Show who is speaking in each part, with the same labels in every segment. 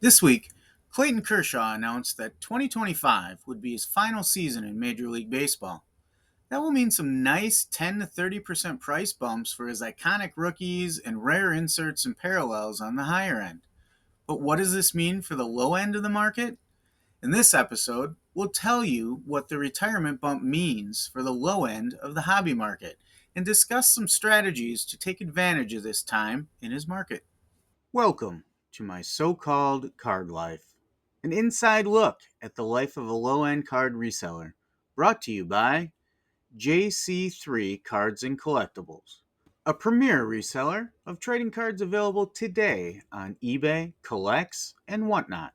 Speaker 1: This week, Clayton Kershaw announced that 2025 would be his final season in Major League Baseball. That will mean some nice 10 to 30% price bumps for his iconic rookies and rare inserts and parallels on the higher end. But what does this mean for the low end of the market? In this episode, we'll tell you what the retirement bump means for the low end of the hobby market and discuss some strategies to take advantage of this time in his market. Welcome to my so-called card life, an inside look at the life of a low-end card reseller, brought to you by JC3 Cards and Collectibles, a premier reseller of trading cards available today on eBay, Collects, and whatnot.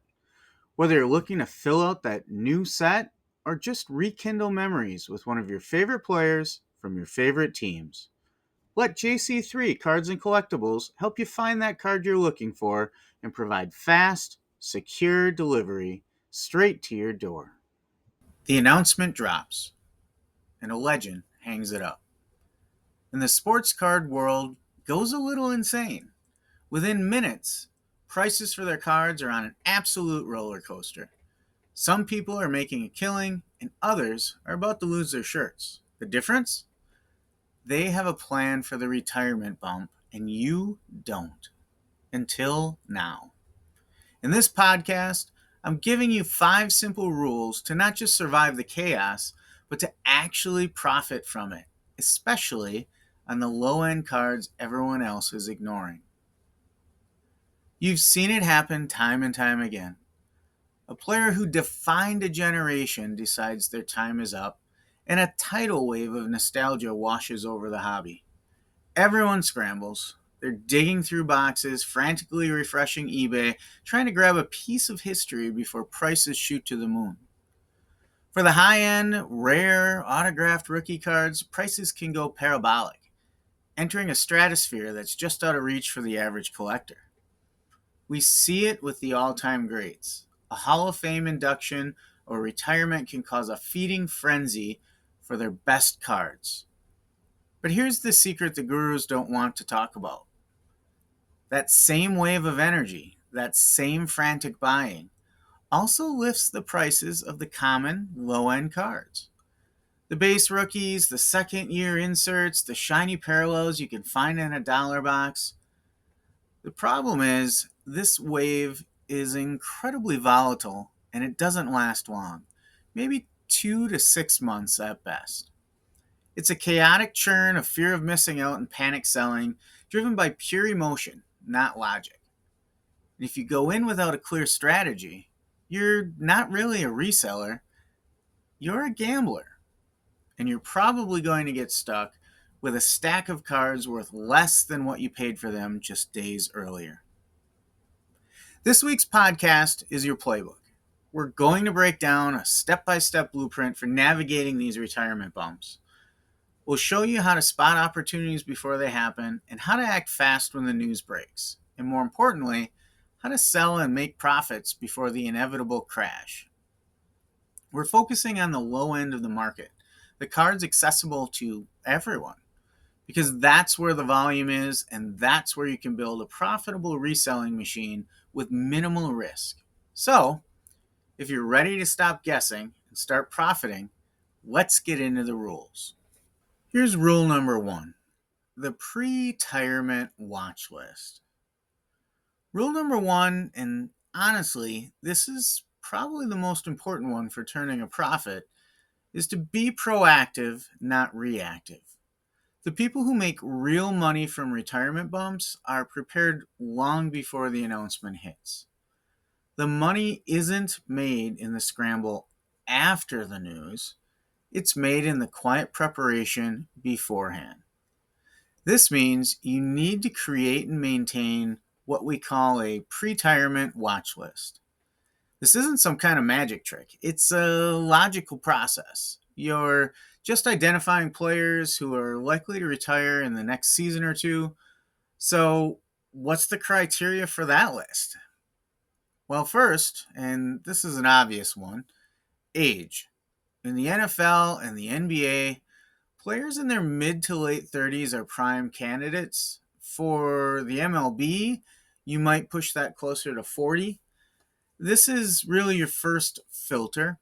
Speaker 1: Whether you're looking to fill out that new set or just rekindle memories with one of your favorite players from your favorite teams. Let JC3 Cards and Collectibles help you find that card you're looking for and provide fast, secure delivery straight to your door. The announcement drops, and a legend hangs it up. And the sports card world goes a little insane. Within minutes, prices for their cards are on an absolute roller coaster. Some people are making a killing, and others are about to lose their shirts. The difference? They have a plan for the retirement bump, and you don't. Until now. In this podcast, I'm giving you 5 simple rules to not just survive the chaos, but to actually profit from it, especially on the low end cards everyone else is ignoring. You've seen it happen time and time again. A player who defined a generation decides their time is up, and a tidal wave of nostalgia washes over the hobby. Everyone scrambles. They're digging through boxes, frantically refreshing eBay, trying to grab a piece of history before prices shoot to the moon. For the high-end, rare, autographed rookie cards, prices can go parabolic, entering a stratosphere that's just out of reach for the average collector. We see it with the all-time greats. A Hall of Fame induction or retirement can cause a feeding frenzy for their best cards. But here's the secret the gurus don't want to talk about. That same wave of energy, that same frantic buying, also lifts the prices of the common low-end cards. The base rookies, the second-year inserts, the shiny parallels you can find in a dollar box. The problem is, this wave is incredibly volatile and it doesn't last long, maybe 2 to 6 months at best. It's a chaotic churn of fear of missing out and panic selling, driven by pure emotion, not logic. And if you go in without a clear strategy, you're not really a reseller, you're a gambler. And you're probably going to get stuck with a stack of cards worth less than what you paid for them just days earlier. This week's podcast is your playbook. We're going to break down a step-by-step blueprint for navigating these retirement bumps. We'll show you how to spot opportunities before they happen and how to act fast when the news breaks. And more importantly, how to sell and make profits before the inevitable crash. We're focusing on the low end of the market, the cards accessible to everyone, because that's where the volume is and that's where you can build a profitable reselling machine with minimal risk. So, if you're ready to stop guessing and start profiting, let's get into the rules. Here's rule number 1, the pre-retirement watch list. Rule number 1, and honestly, this is probably the most important one for turning a profit, is to be proactive, not reactive. The people who make real money from retirement bumps are prepared long before the announcement hits. The money isn't made in the scramble after the news. It's made in the quiet preparation beforehand. This means you need to create and maintain what we call a pre-retirement watch list. This isn't some kind of magic trick. It's a logical process. You're just identifying players who are likely to retire in the next season or two. So, what's the criteria for that list? Well, first, and this is an obvious one, age. In the NFL and the NBA, players in their mid to late 30s are prime candidates. For the MLB, you might push that closer to 40. This is really your first filter.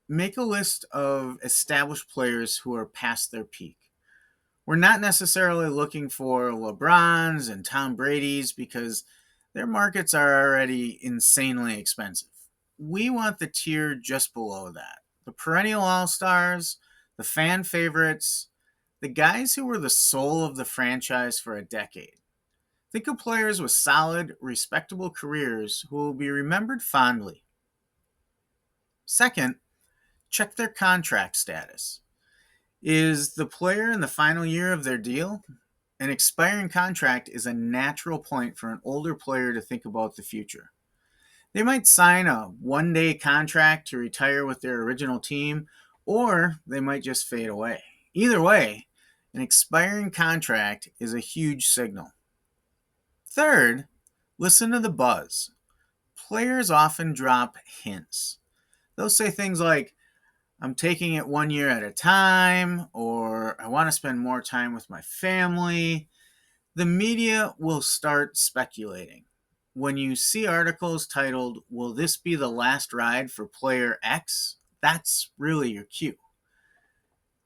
Speaker 1: Make a list of established players who are past their peak. We're not necessarily looking for LeBrons and Tom Brady's because their markets are already insanely expensive. We want the tier just below that. The perennial all-stars, the fan favorites, the guys who were the soul of the franchise for a decade. Think of players with solid, respectable careers who will be remembered fondly. Second, check their contract status. Is the player in the final year of their deal? An expiring contract is a natural point for an older player to think about the future. They might sign a 1-day contract to retire with their original team, or they might just fade away. Either way, an expiring contract is a huge signal. Third, listen to the buzz. Players often drop hints. They'll say things like, I'm taking it 1 year at a time, or I want to spend more time with my family. The media will start speculating. When you see articles titled, Will this be the last ride for player X? That's really your cue.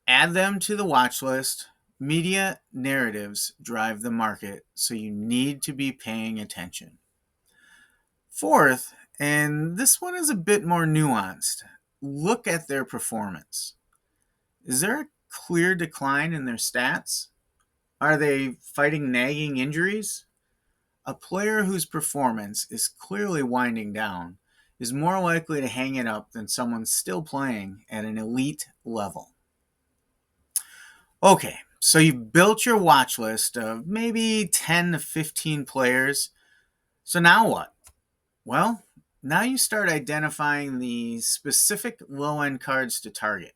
Speaker 1: Add them to the watch list. Media narratives drive the market, so you need to be paying attention. Fourth, and this one is a bit more nuanced, look at their performance. Is there a clear decline in their stats? Are they fighting nagging injuries? A player whose performance is clearly winding down is more likely to hang it up than someone still playing at an elite level. Okay, so you've built your watch list of maybe 10 to 15 players. So now what? Well, now you start identifying the specific low-end cards to target.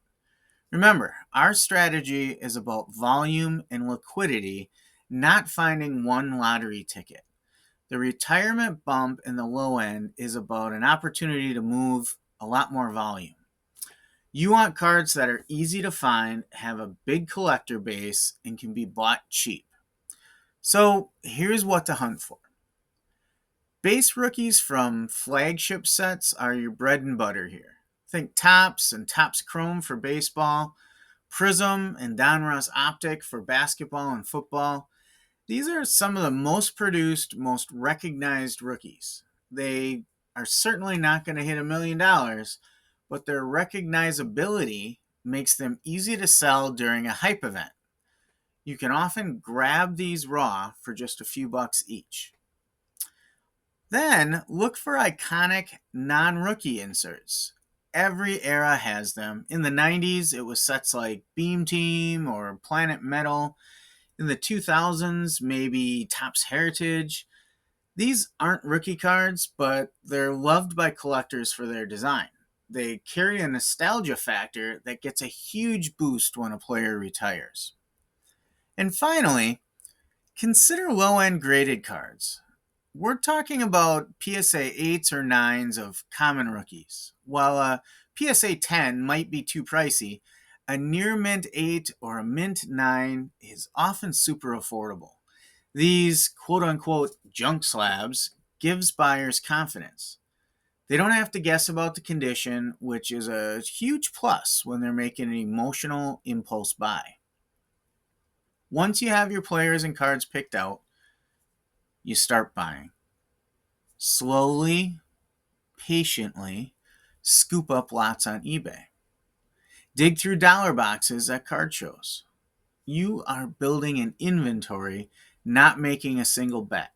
Speaker 1: Remember, our strategy is about volume and liquidity, not finding one lottery ticket. The retirement bump in the low end is about an opportunity to move a lot more volume. You want cards that are easy to find, have a big collector base, and can be bought cheap. So here's what to hunt for. Base rookies from flagship sets are your bread and butter here. Think Topps and Topps Chrome for baseball, Prism and Donruss Optic for basketball and football. These are some of the most produced, most recognized rookies. They are certainly not going to hit $1 million, but their recognizability makes them easy to sell during a hype event. You can often grab these raw for just a few bucks each. Then look for iconic non-rookie inserts. Every era has them. In the 90s, it was sets like Beam Team or Planet Metal. In the 2000s, maybe Topps Heritage. These aren't rookie cards, but they're loved by collectors for their design. They carry a nostalgia factor that gets a huge boost when a player retires. And finally, consider low-end graded cards. We're talking about PSA 8s or 9s of common rookies. While a PSA 10 might be too pricey, a near mint 8 or a mint 9 is often super affordable. These quote-unquote junk slabs gives buyers confidence. They don't have to guess about the condition, which is a huge plus when they're making an emotional impulse buy. Once you have your players and cards picked out, you start buying. Slowly, patiently, scoop up lots on eBay. Dig through dollar boxes at card shows. You are building an inventory, not making a single bet.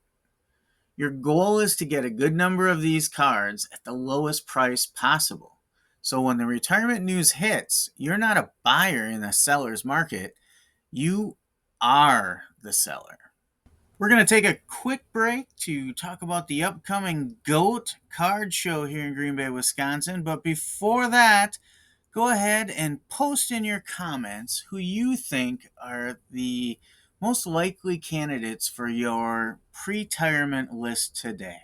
Speaker 1: Your goal is to get a good number of these cards at the lowest price possible. So when the retirement news hits, you're not a buyer in a seller's market. You are the seller. We're going to take a quick break to talk about the upcoming GOAT card show here in Green Bay, Wisconsin. But before that, go ahead and post in your comments who you think are the most likely candidates for your pre-retirement list today.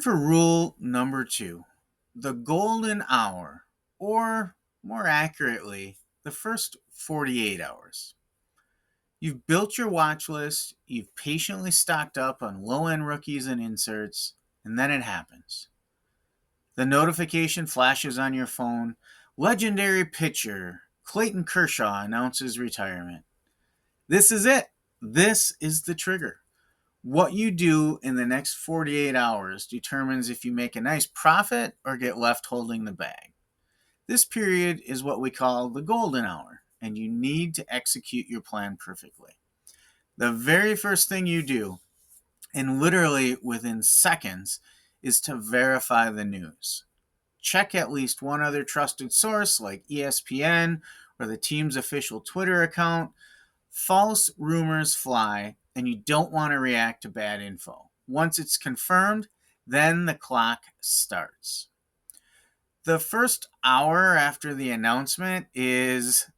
Speaker 1: for rule number 2, the golden hour, or more accurately, the first 48 hours. You've built your watch list, you've patiently stocked up on low end rookies and inserts, and then it happens. The notification flashes on your phone. Legendary pitcher Clayton Kershaw announces retirement. This is it. This is the trigger. What you do in the next 48 hours determines if you make a nice profit or get left holding the bag. This period is what we call the golden hour, and you need to execute your plan perfectly. The very first thing you do, and literally within seconds, is to verify the news. Check at least one other trusted source like ESPN or the team's official Twitter account. False rumors fly, and you don't want to react to bad info. Once it's confirmed, then the clock starts. The first hour after the announcement is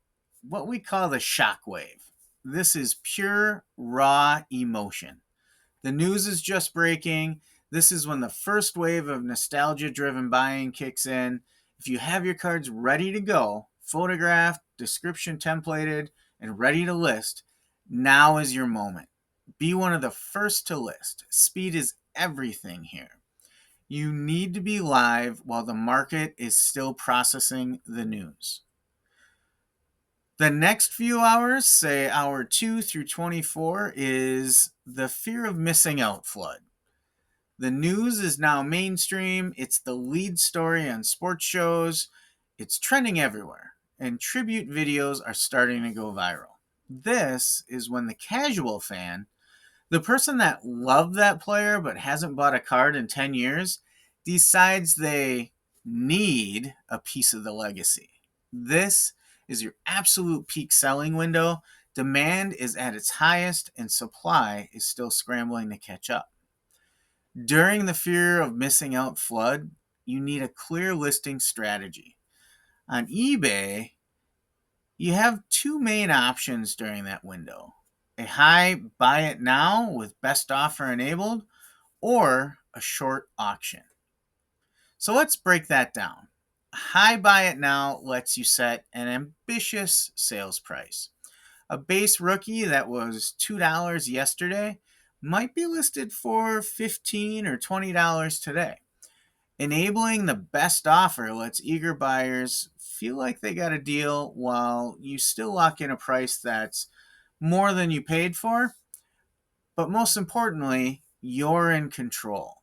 Speaker 1: what we call the shockwave. This is pure, raw emotion. The news is just breaking. This is when the first wave of nostalgia driven buying kicks in. If you have your cards ready to go, photographed, description templated, and ready to list, now is your moment. Be one of the first to list. Speed is everything here. You need to be live while the market is still processing the news. The next few hours, say hour 2 through 24, is the fear of missing out flood. The news is now mainstream. It's the lead story on sports shows. It's trending everywhere, and tribute videos are starting to go viral. This is when the casual fan, the person that loved that player but hasn't bought a card in 10 years, decides they need a piece of the legacy. This is your absolute peak selling window. Demand is at its highest, and supply is still scrambling to catch up. During the fear of missing out flood, you need a clear listing strategy. On eBay, you have two main options during that window: a high buy it now with best offer enabled, or a short auction. So let's break that down. High buy it now lets you set an ambitious sales price. A base rookie that was $2 yesterday might be listed for $15 or $20 today. Enabling the best offer lets eager buyers feel like they got a deal while you still lock in a price that's more than you paid for. But most importantly, you're in control.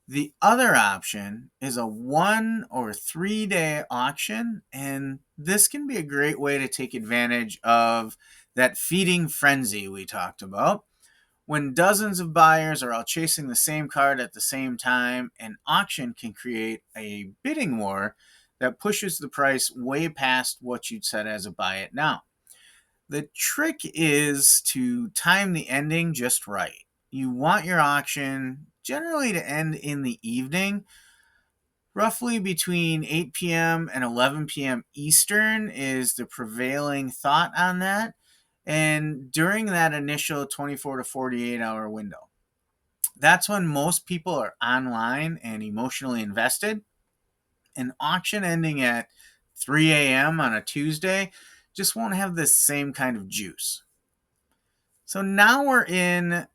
Speaker 1: The other option is a 1 or 3 day auction, and this can be a great way to take advantage of that feeding frenzy we talked about. When dozens of buyers are all chasing the same card at the same time, an auction can create a bidding war that pushes the price way past what you'd set as a buy it now. The trick is to time the ending just right. You want your auction generally to end in the evening, roughly between 8 p.m. and 11 p.m. Eastern is the prevailing thought on that, and during that initial 24 to 48 hour window. That's when most people are online and emotionally invested. An auction ending at 3 a.m. on a Tuesday just won't have this same kind of juice. So now we're in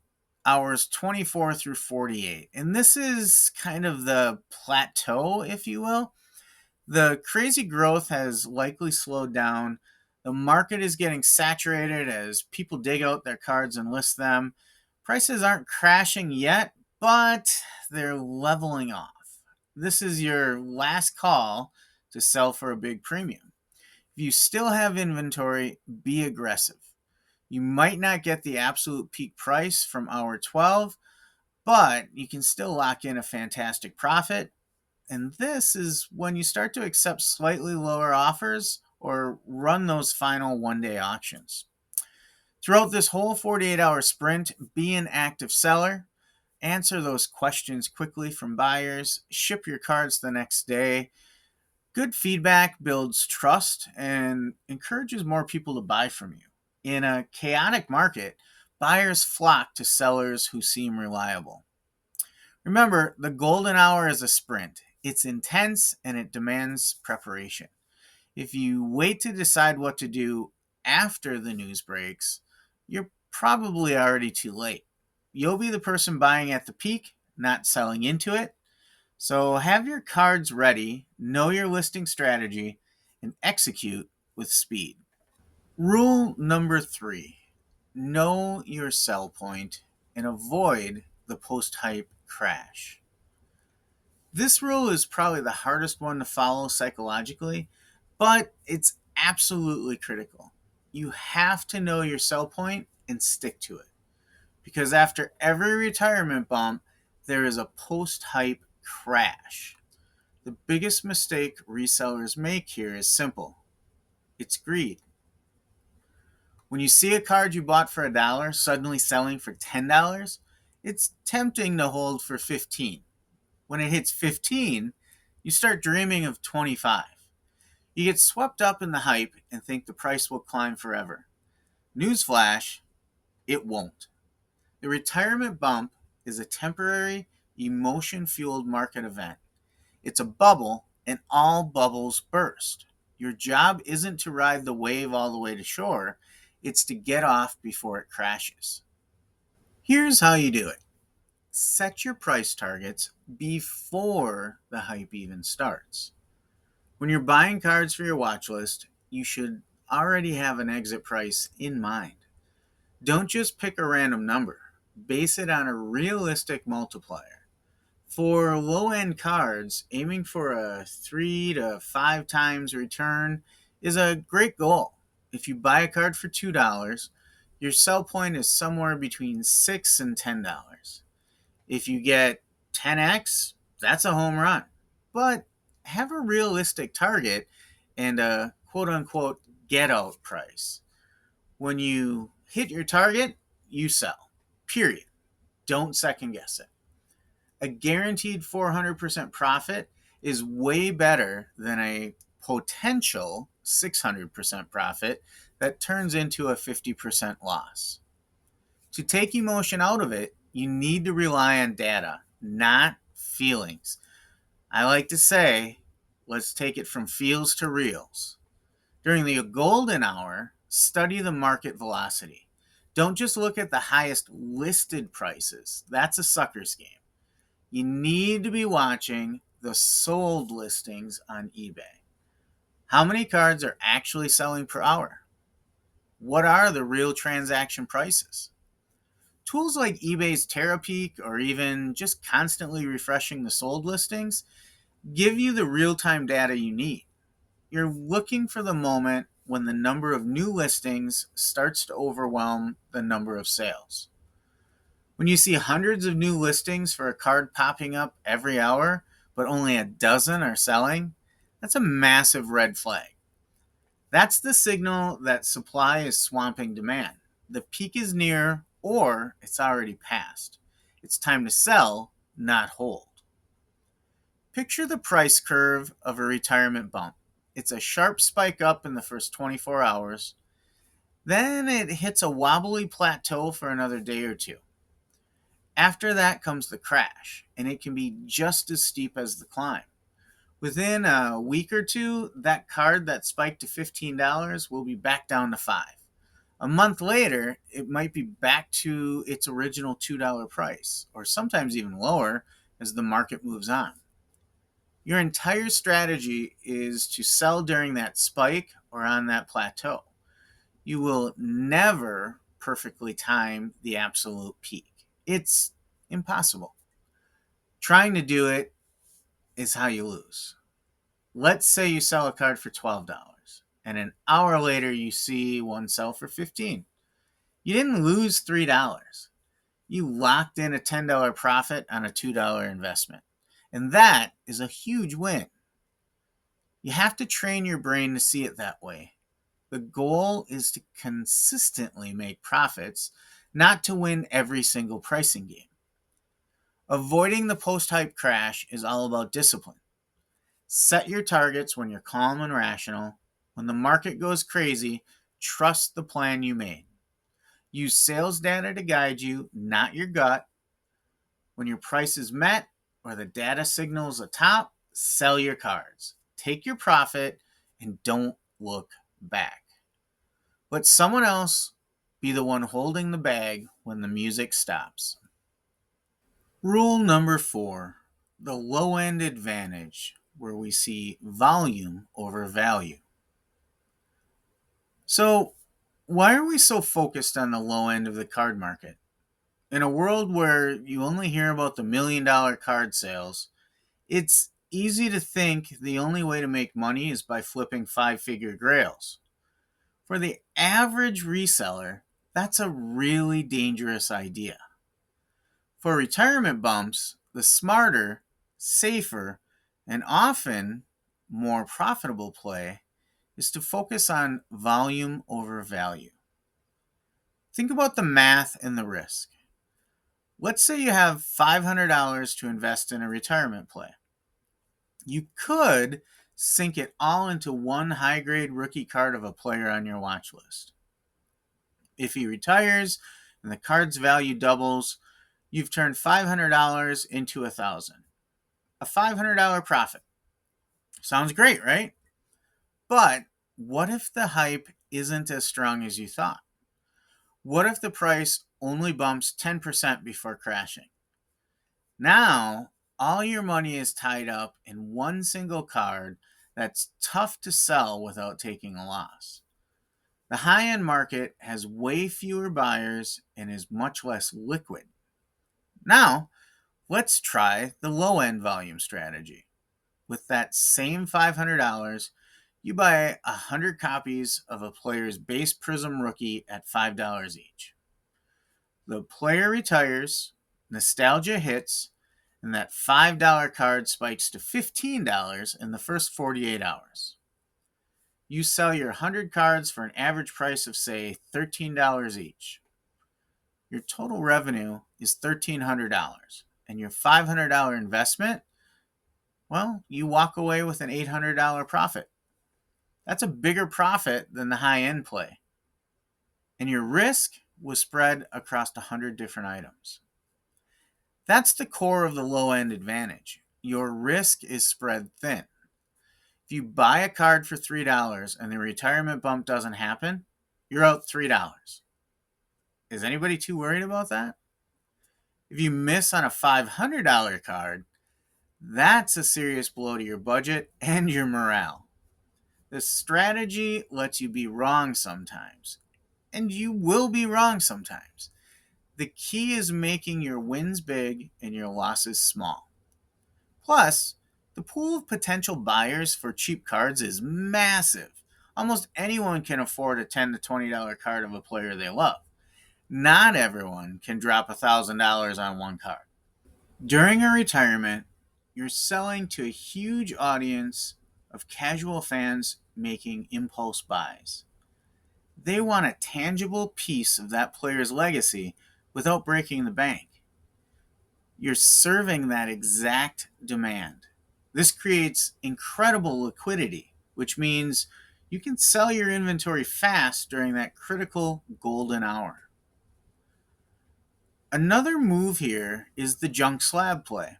Speaker 1: hours 24 through 48, and this is kind of the plateau, if you will. The crazy growth has likely slowed down. The market is getting saturated as people dig out their cards and list them. Prices aren't crashing yet, but they're leveling off. This is your last call to sell for a big premium. If you still have inventory, be aggressive. You might not get the absolute peak price from hour 12, but you can still lock in a fantastic profit. And this is when you start to accept slightly lower offers or run those final 1 day auctions. Throughout this whole 48-hour sprint, be an active seller. Answer those questions quickly from buyers. Ship your cards the next day. Good feedback builds trust and encourages more people to buy from you. In a chaotic market, buyers flock to sellers who seem reliable. Remember, the golden hour is a sprint. It's intense and it demands preparation. If you wait to decide what to do after the news breaks, you're probably already too late. You'll be the person buying at the peak, not selling into it. So have your cards ready, know your listing strategy, and execute with speed. Rule number 3: know your sell point and avoid the post hype crash. This rule is probably the hardest one to follow psychologically, but it's absolutely critical. You have to know your sell point and stick to it. Because after every retirement bump, there is a post hype crash. The biggest mistake resellers make here is simple: it's greed. When you see a card you bought for $1 suddenly selling for $10, it's tempting to hold for 15. When it hits 15, you start dreaming of 25. You get swept up in the hype and think the price will climb forever. Newsflash, it won't. The retirement bump is a temporary, emotion fueled market event. It's a bubble, and all bubbles burst. Your job isn't to ride the wave all the way to shore, it's to get off before it crashes. Here's how you do it: set your price targets before the hype even starts. When you're buying cards for your watch list, you should already have an exit price in mind. Don't just pick a random number, base it on a realistic multiplier. For low end cards, aiming for a 3 to 5 times return is a great goal. If you buy a card for $2, your sell point is somewhere between $6 and $10. If you get 10x, that's a home run. But have a realistic target and a quote unquote get out price. When you hit your target, you sell. Period. Don't second guess it. A guaranteed 400% profit is way better than a potential 600% profit that turns into a 50% loss. To take emotion out of it, you need to rely on data, not feelings. I like to say, let's take it from feels to reals. During the golden hour, study the market velocity. Don't just look at the highest listed prices. That's a sucker's game. You need to be watching the sold listings on eBay. How many cards are actually selling per hour? What are the real transaction prices? Tools like eBay's TerraPeak or even just constantly refreshing the sold listings give you the real-time data you need. You're looking for the moment when the number of new listings starts to overwhelm the number of sales. When you see hundreds of new listings for a card popping up every hour, but only a dozen are selling, that's a massive red flag. That's the signal that supply is swamping demand. The peak is near, or it's already passed. It's time to sell, not hold. Picture the price curve of a retirement bump. It's a sharp spike up in the first 24 hours. Then it hits a wobbly plateau for another day or two. After that comes the crash, and it can be just as steep as the climb. Within a week or two, that card that spiked to $15 will be back down to $5. A month later, it might be back to its original $2 price, or sometimes even lower as the market moves on. Your entire strategy is to sell during that spike or on that plateau. You will never perfectly time the absolute peak. It's impossible. Trying to do it is how you lose. Let's say you sell a card for $12 and an hour later you see one sell for $15. You didn't lose $3. You locked in a $10 profit on a $2 investment. And that is a huge win. You have to train your brain to see it that way. The goal is to consistently make profits, not to win every single pricing game. Avoiding the post-hype crash is all about discipline. Set your targets when you're calm and rational. When the market goes crazy, trust the plan you made. Use sales data to guide you, not your gut. When your price is met or the data signals a top, sell your cards. Take your profit and don't look back. Let someone else be the one holding the bag when the music stops. Rule number 4, the low end advantage, where we see volume over value. So, why are we so focused on the low end of the card market? In a world where you only hear about the $1 million card sales, it's easy to think the only way to make money is by flipping 5-figure grails. For the average reseller, that's a really dangerous idea. For retirement bumps, the smarter, safer, and often more profitable play is to focus on volume over value. Think about the math and the risk. Let's say you have $500 to invest in a retirement play. You could sink it all into one high grade rookie card of a player on your watch list. If he retires and the card's value doubles, you've turned $500 into $1,000. A $500 profit. Sounds great, right? But what if the hype isn't as strong as you thought? What if the price only bumps 10% before crashing? Now, all your money is tied up in one single card that's tough to sell without taking a loss. The high-end market has way fewer buyers and is much less liquid. Now, let's try the low-end volume strategy. With that same $500, you buy 100 copies of a player's base Prism rookie at $5 each. The player retires, nostalgia hits, and that $5 card spikes to $15 in the first 48 hours. You sell your 100 cards for an average price of, say, $13 each. Your total revenue is $1,300, and your $500 investment, well, you walk away with an $800 profit. That's a bigger profit than the high-end play. And your risk was spread across 100 different items. That's the core of the low-end advantage. Your risk is spread thin. If you buy a card for $3 and the retirement bump doesn't happen, you're out $3. Is anybody too worried about that? If you miss on a $500 card, that's a serious blow to your budget and your morale. The strategy lets you be wrong sometimes, and you will be wrong sometimes. The key is making your wins big and your losses small. Plus, the pool of potential buyers for cheap cards is massive. Almost anyone can afford a $10 to $20 card of a player they love. Not everyone can drop $1,000 on one card. During a retirement, you're selling to a huge audience of casual fans making impulse buys. They want a tangible piece of that player's legacy without breaking the bank. You're serving that exact demand. This creates incredible liquidity, which means you can sell your inventory fast during that critical golden hour. Another move here is the junk slab play.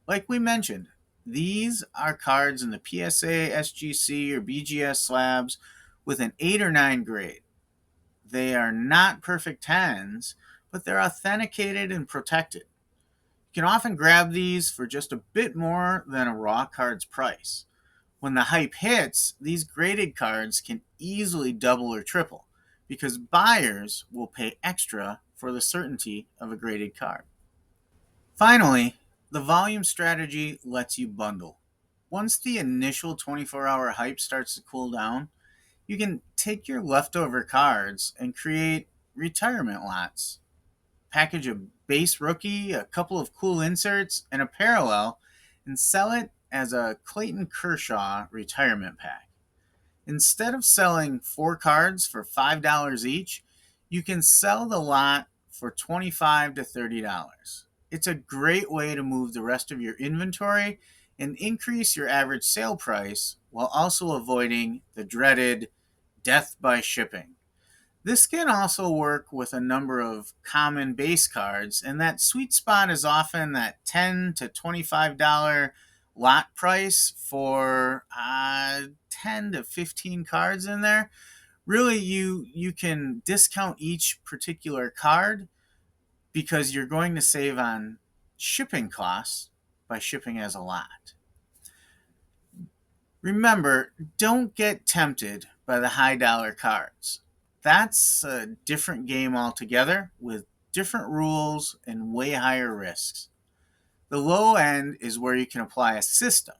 Speaker 1: Like we mentioned, these are cards in the PSA, SGC, or BGS slabs with an 8 or 9 grade. They are not perfect 10s, but they're authenticated and protected. You can often grab these for just a bit more than a raw card's price. When the hype hits, these graded cards can easily double or triple because buyers will pay extra for the certainty of a graded card. Finally, the volume strategy lets you bundle. Once the initial 24-hour hype starts to cool down, you can take your leftover cards and create retirement lots. Package a base rookie, a couple of cool inserts, and a parallel, and sell it as a Clayton Kershaw retirement pack. Instead of selling 4 cards for $5 each, you can sell the lot for $25 to $30. It's a great way to move the rest of your inventory and increase your average sale price while also avoiding the dreaded death by shipping. This can also work with a number of common base cards, and that sweet spot is often that $10 to $25 lot price for 10 to 15 cards in there. Really, you can discount each particular card because you're going to save on shipping costs by shipping as a lot. Remember, don't get tempted by the high dollar cards. That's a different game altogether with different rules and way higher risks. The low end is where you can apply a system.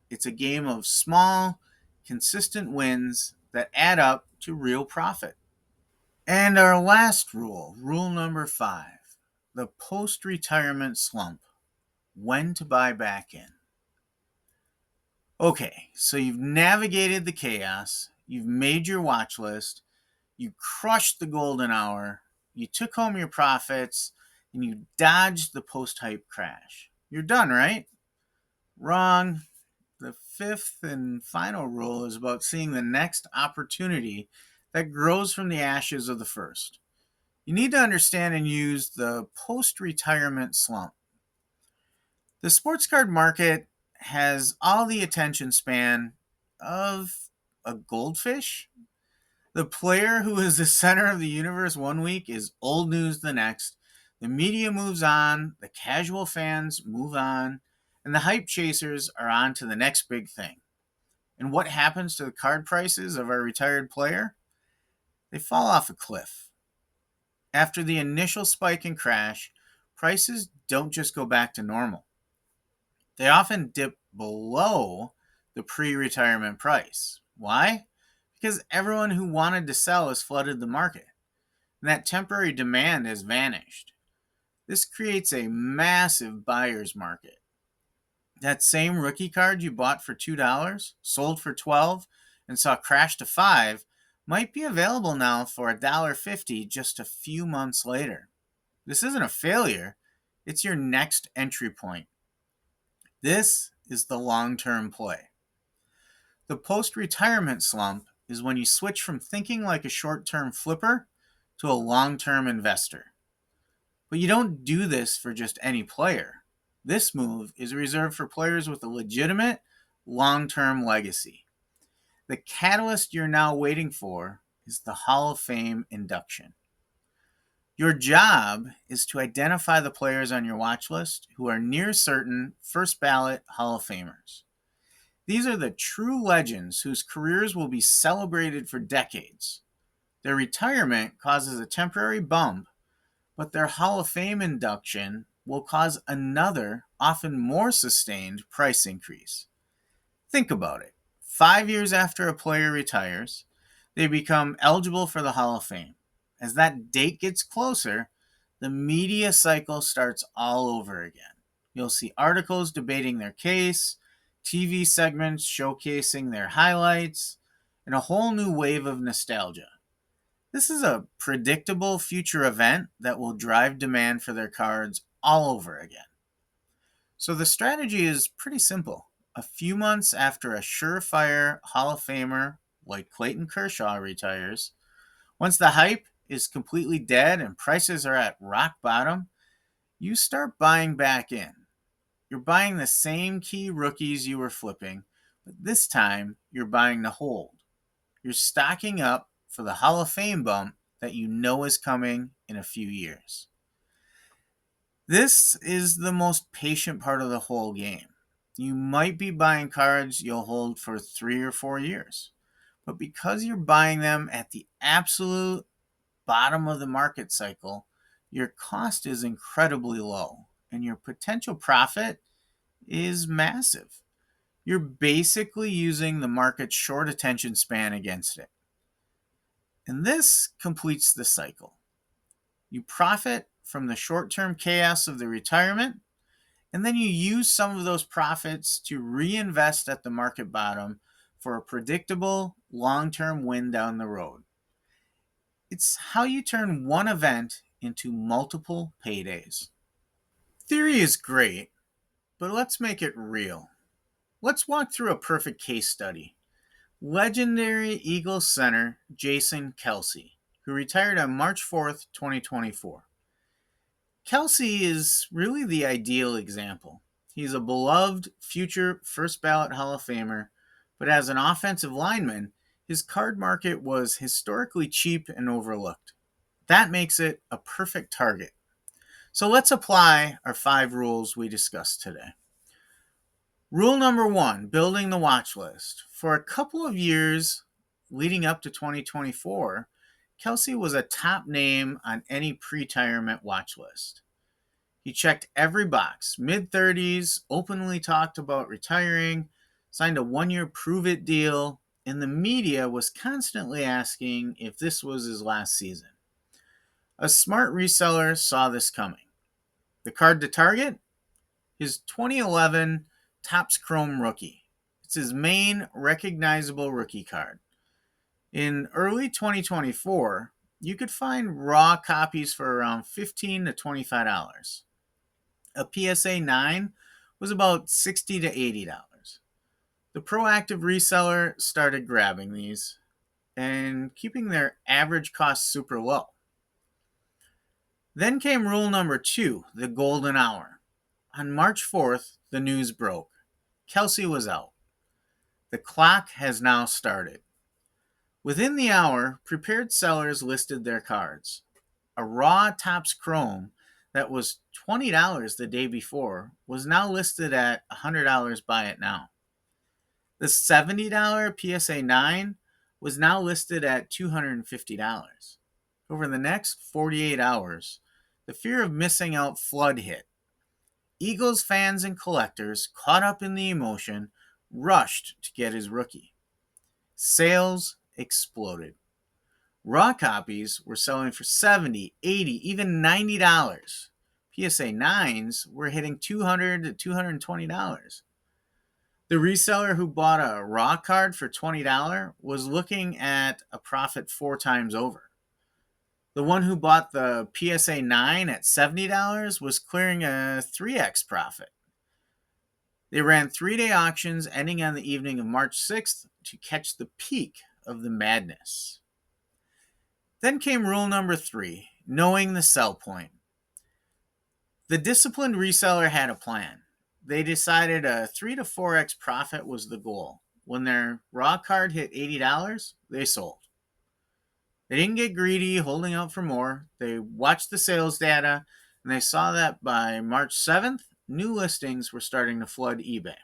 Speaker 1: It's a game of small, consistent wins that add up to real profit. And our last rule, rule number 5, the post retirement slump, when to buy back in. Okay, so you've navigated the chaos, you've made your watch list, you crushed the golden hour, you took home your profits, and you dodged the post hype crash. You're done, right? Wrong. The fifth and final rule is about seeing the next opportunity that grows from the ashes of the first. You need to understand and use the post retirement slump. The sports card market has all the attention span of a goldfish. The player who is the center of the universe one week is old news the next. The media moves on, the casual fans move on, and the hype chasers are on to the next big thing. And what happens to the card prices of our retired player? They fall off a cliff. After the initial spike and crash, prices don't just go back to normal. They often dip below the pre retirement price. Why? Because everyone who wanted to sell has flooded the market, and that temporary demand has vanished. This creates a massive buyer's market. That same rookie card you bought for $2, sold for $12, and saw crash to $5 might be available now for $1.50 just a few months later. This isn't a failure, it's your next entry point. This is the long term play. The post retirement slump is when you switch from thinking like a short term flipper to a long term investor. But you don't do this for just any player. This move is reserved for players with a legitimate long term legacy. The catalyst you're now waiting for is the Hall of Fame induction. Your job is to identify the players on your watch list who are near certain first ballot Hall of Famers. These are the true legends whose careers will be celebrated for decades. Their retirement causes a temporary bump, but their Hall of Fame induction will cause another, often more sustained, price increase. Think about it. 5 years after a player retires, they become eligible for the Hall of Fame. As that date gets closer, the media cycle starts all over again. You'll see articles debating their case, TV segments showcasing their highlights, and a whole new wave of nostalgia. This is a predictable future event that will drive demand for their cards all over again. So the strategy is pretty simple. A few months after a surefire Hall of Famer like Clayton Kershaw retires, once the hype is completely dead and prices are at rock bottom, you start buying back in. You're buying the same key rookies you were flipping, but this time you're buying to hold. You're stocking up for the Hall of Fame bump that you know is coming in a few years. This is the most patient part of the whole game. You might be buying cards you'll hold for 3 or 4 years, but because you're buying them at the absolute bottom of the market cycle, your cost is incredibly low and your potential profit is massive. You're basically using the market's short attention span against it. And this completes the cycle. You profit from the short term chaos of the retirement, and then you use some of those profits to reinvest at the market bottom for a predictable long term win down the road. It's how you turn one event into multiple paydays. Theory is great, but let's make it real. Let's walk through a perfect case study. Legendary Eagles center Jason Kelce. who retired on March 4th, 2024. Kelsey is really the ideal example. He's a beloved future first ballot Hall of Famer, but as an offensive lineman, his card market was historically cheap and overlooked. That makes it a perfect target. So let's apply our 5 rules we discussed today. Rule number 1, building the watch list. For a couple of years leading up to 2024, Kelsey was a top name on any pre-retirement watch list. He checked every box, mid-30s, openly talked about retiring, signed a 1-year prove-it deal, and the media was constantly asking if this was his last season. A smart reseller saw this coming. The card to target? His 2011 Topps Chrome rookie. It's his main recognizable rookie card. In early 2024, you could find raw copies for around $15 to $25. A PSA 9 was about $60 to $80. The proactive reseller started grabbing these and keeping their average cost super low. Then came rule number 2, the golden hour. On March 4th, the news broke. Kelsey was out. The clock has now started. Within the hour, prepared sellers listed their cards. A raw Topps Chrome that was $20 the day before was now listed at $100 buy it now. The $70 PSA 9 was now listed at $250. Over the next 48 hours, the fear of missing out flood hit. Eagles fans and collectors, caught up in the emotion, rushed to get his rookie. Sales exploded. Raw copies were selling for $70, $80, even $90. PSA 9s were hitting $200 to $220. The reseller who bought a raw card for $20 was looking at a profit 4 times over. The one who bought the PSA 9 at $70 was clearing a 3x profit. They ran 3-day auctions ending on the evening of March 6th to catch the peak of the madness. Then came rule number 3, knowing the sell point. The disciplined reseller had a plan. They decided a 3 to 4x profit was the goal. When their raw card hit $80, they sold. They didn't get greedy, holding out for more. They watched the sales data, and they saw that by March 7th, new listings were starting to flood eBay.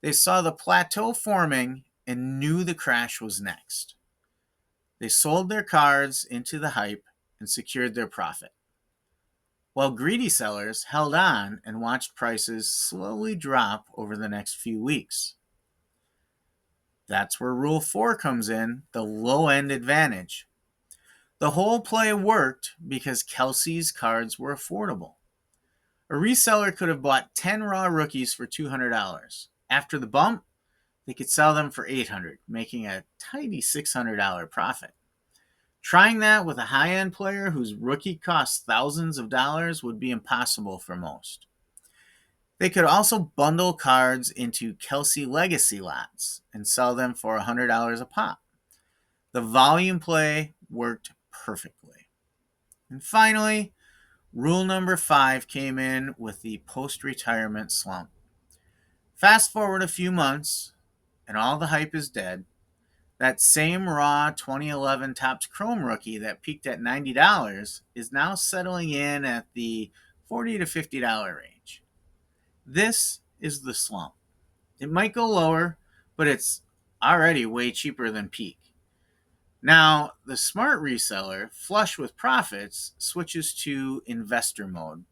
Speaker 1: They saw the plateau forming and knew the crash was next. They sold their cards into the hype and secured their profit, while greedy sellers held on and watched prices slowly drop over the next few weeks. That's where Rule 4 comes in, the low-end advantage. The whole play worked because Kelsey's cards were affordable. A reseller could have bought 10 raw rookies for $200. After the bump, they could sell them for $800, making a tidy $600 profit. Trying that with a high-end player whose rookie costs thousands of dollars would be impossible for most. They could also bundle cards into Kelsey Legacy lots and sell them for $100 a pop. The volume play worked perfectly. And finally, rule number 5 came in with the post-retirement slump. Fast forward a few months, and all the hype is dead. That same raw 2011 Topps Chrome rookie that peaked at $90 is now settling in at the $40 to $50 range. This is the slump. It might go lower, but it's already way cheaper than peak. Now, the smart reseller, flush with profits, switches to investor mode.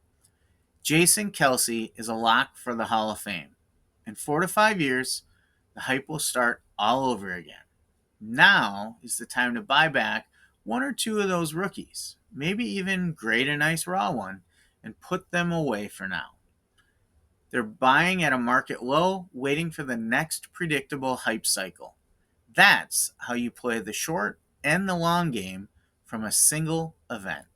Speaker 1: Jason Kelsey is a lock for the Hall of Fame. In 4 to 5 years, the hype will start all over again. Now is the time to buy back 1 or 2 of those rookies, maybe even grade a nice raw one, and put them away for now. They're buying at a market low, waiting for the next predictable hype cycle. That's how you play the short and the long game from a single event.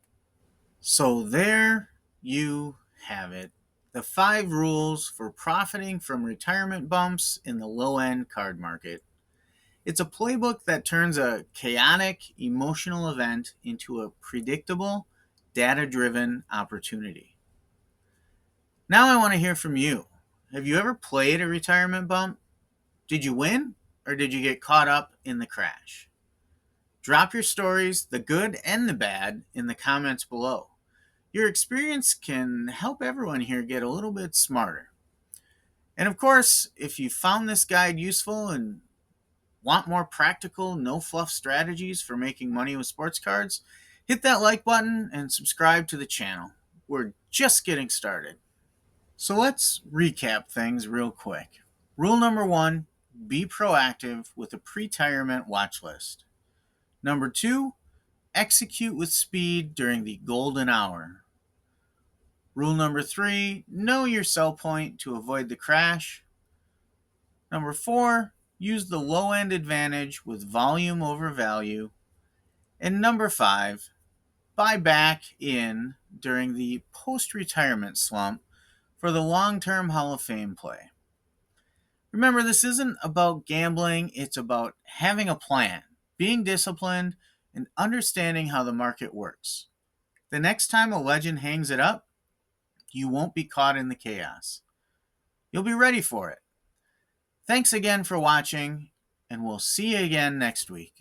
Speaker 1: So there you have it. The 5 rules for profiting from retirement bumps in the low-end card market. It's a playbook that turns a chaotic, emotional event into a predictable, data driven opportunity. Now I want to hear from you. Have you ever played a retirement bump? Did you win or did you get caught up in the crash? Drop your stories, the good and the bad, in the comments below. Your experience can help everyone here get a little bit smarter. And of course, if you found this guide useful and want more practical, no fluff strategies for making money with sports cards, hit that like button and subscribe to the channel. We're just getting started. So let's recap things real quick. Rule number 1, be proactive with a pre-retirement watch list. Number 2, execute with speed during the golden hour. Rule number 3, know your sell point to avoid the crash. Number 4, use the low end advantage with volume over value. And number 5, buy back in during the post-retirement slump for the long-term Hall of Fame play. Remember, this isn't about gambling, it's about having a plan, being disciplined, and understanding how the market works. The next time a legend hangs it up, you won't be caught in the chaos. You'll be ready for it. Thanks again for watching, and we'll see you again next week.